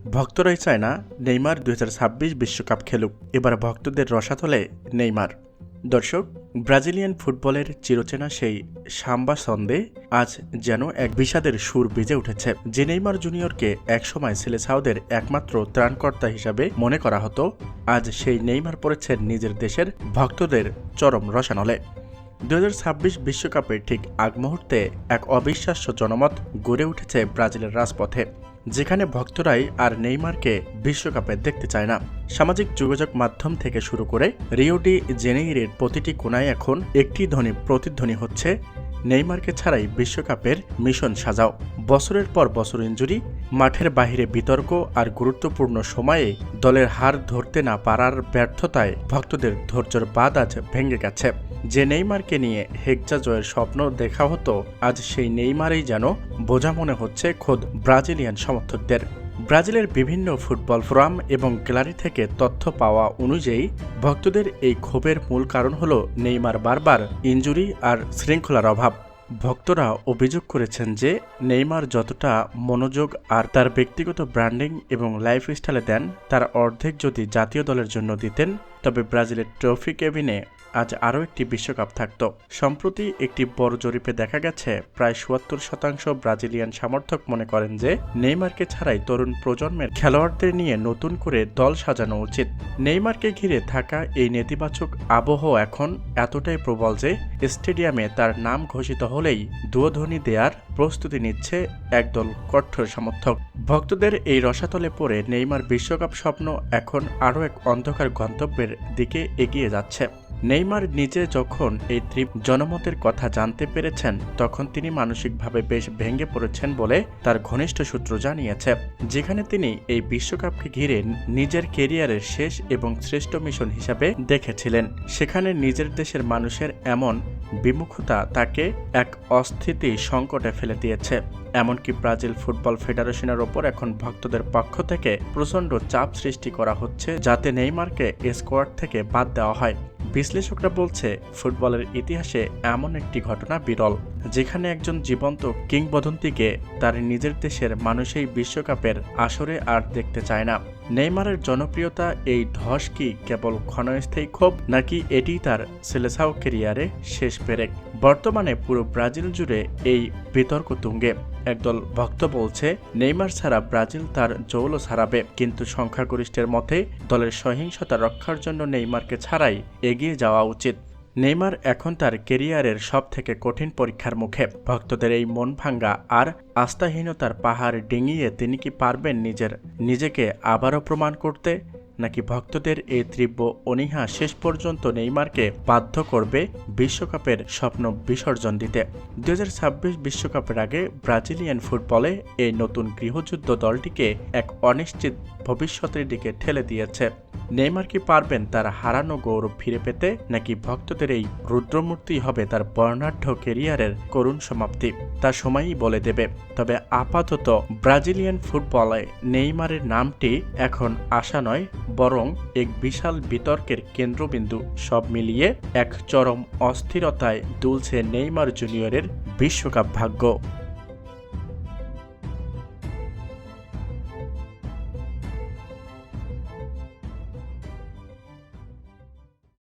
ভক্তরাই চায় না নেইমার ২০২৬ বিশ্বকাপ খেলুক। এবার ভক্তদের রসাতলে নেইমার। দর্শক, ব্রাজিলিয়ান ফুটবলের চিরচেনা সেই সাম্বা ছন্দে আজ যেন এক বিষাদের সুর বেজে উঠেছে। যে নেইমার জুনিয়রকে একসময় সেলেসাওদের একমাত্র ত্রাণকর্তা হিসাবে মনে করা হতো, আজ সেই নেইমার পড়েছেন নিজের দেশের ভক্তদের চরম রসানলে। ২০২৬ বিশ্বকাপে ঠিক আগ মুহূর্তে এক অবিশ্বাস্য জনমত গড়ে উঠেছে ব্রাজিলের রাজপথে, যেখানে ভক্তরাই আর নেইমারকে বিশ্বকাপে দেখতে চায় না। সামাজিক যোগাযোগ মাধ্যম থেকে শুরু করে রিও ডি জেনেইরোর প্রতিটি কোণায় এখন একটি ধ্বনি প্রতিধ্বনি হচ্ছে, নেইমারকে ছাড়াই বিশ্বকাপের মিশন সাজাও। বছরের পর বছর ইনজুরি, মাঠের বাইরে বিতর্ক আর গুরুত্বপূর্ণ সময়ে দলের হার ধরতে না পারার ব্যর্থতায় ভক্তদের ধৈর্যের বাঁধ আজ ভেঙে গেছে। যে নেইমারকে নিয়ে হেক্সা জয়ের স্বপ্ন দেখা হতো, আজ সেই নেইমারই যেন বোঝা মনে হচ্ছে খোদ ব্রাজিলিয়ান সমর্থকদের। ব্রাজিলের বিভিন্ন ফুটবল ফোরাম এবং গ্যালারি থেকে তথ্য পাওয়া অনুযায়ী ভক্তদের এই ক্ষোভের মূল কারণ হল নেইমার বারবার ইনজুরি আর শৃঙ্খলার অভাব। ভক্তরা অভিযোগ করেছেন যে নেইমার যতটা মনোযোগ আর তার ব্যক্তিগত ব্র্যান্ডিং এবং লাইফস্টাইলে দেন, তার অর্ধেক যদি জাতীয় দলের জন্য দিতেন, তবে ব্রাজিলের ট্রফি কেবিনে আজ আরও একটি বিশ্বকাপ থাকত। সম্প্রতি একটি বড় জরিপে দেখা গেছে, প্রায় ৭৭% ব্রাজিলিয়ান সমর্থক মনে করেন যে নেইমারকে ছাড়াই তরুণ প্রজন্মের খেলোয়াড়দের নিয়ে নতুন করে দল সাজানো উচিত। নেইমারকে ঘিরে থাকা এই নেতিবাচক আবহ এখন এতটাই প্রবল যে স্টেডিয়ামে তার নাম ঘোষিত হলেই দুয়োধ্বনি দেওয়ার প্রস্তুতি নিচ্ছে একদল কঠোর সমর্থক। ভক্তদের এই রসাতলে পড়ে নেইমার বিশ্বকাপ স্বপ্ন এখন আরও এক অন্ধকার গন্তব্যের দিকে এগিয়ে যাচ্ছে। নেইমার নিজে যখন এই জনমতের কথা জানতে পেরেছেন, তখন তিনি মানসিকভাবে বেশ ভেঙে পড়েছেন বলে তার ঘনিষ্ঠ সূত্র জানিয়েছে। যেখানে তিনি এই বিশ্বকাপকে ঘিরে নিজের কেরিয়ারের শেষ এবং শ্রেষ্ঠ মিশন হিসাবে দেখেছিলেন, সেখানে নিজের দেশের মানুষের এমন বিমুখতা তাকে এক অস্থিতি সংকটে ফেলে দিয়েছে। এমনকি ব্রাজিল ফুটবল ফেডারেশনের ওপর এখন ভক্তদের পক্ষ থেকে প্রচণ্ড চাপ সৃষ্টি করা হচ্ছে, যাতে নেইমারকে স্কোয়াড থেকে বাদ দেওয়া হয়। বিশ্লেষকরা বলছে, ফুটবলের ইতিহাসে এমন একটি ঘটনা বিরল, যেখানে একজন জীবন্ত কিংবদন্তিকে তার নিজের দেশের মানুষই বিশ্বকাপের আসরে আর দেখতে চায় না। নেইমারের জনপ্রিয়তা এই ধস কি কেবল ক্ষণস্থায়ী ক্ষোভ, নাকি এটি তার সেলেসাও ক্যারিয়ারে শেষ পেরেক? বর্তমানে পুরো ব্রাজিল জুড়ে এই বিতর্ক তুঙ্গে। একদল ভক্ত বলছে, নেইমার ছাড়া ব্রাজিল তার জৌলস হারাবে, কিন্তু সংখ্যাগরিষ্ঠের মতে দলের সহিংসতা রক্ষার জন্য নেইমারকে ছাড়াই এগিয়ে যাওয়া উচিত। নেইমার এখন তার কেরিয়ারের সব থেকে কঠিন পরীক্ষার মুখে। ভক্তদের এই মন ভাঙ্গা আর আস্থাহীনতার পাহাড় ডিঙিয়ে তিনি কি পারবেন নিজেকে আবারও প্রমাণ করতে, নাকি ভক্তদের এই তীব্র অনীহা শেষ পর্যন্ত নেইমারকে বাধ্য করবে বিশ্বকাপের স্বপ্ন বিসর্জন দিতে? ২০২৬ বিশ্বকাপের আগে ব্রাজিলিয়ান ফুটবলে এই নতুন গৃহযুদ্ধ দলটিকে এক অনিশ্চিত ভবিষ্যতের দিকে ঠেলে দিয়েছে। নেইমার কি পারবেন তার হারানো গৌরব ফিরে পেতে, নাকি ভক্তদের এই রুদ্রমূর্তি হবে তার বর্ণাঢ্য কেরিয়ারের করুণ সমাপ্তি? তা সময়ই বলে দেবে। তবে আপাতত ব্রাজিলিয়ান ফুটবলে নেইমারের নামটি এখন আশা নয়, বরং এক বিশাল বিতর্কের কেন্দ্রবিন্দু। সব মিলিয়ে এক চরম অস্থিরতায় দুলছে নেইমার জুনিয়রের বিশ্বকাপ ভাগ্য।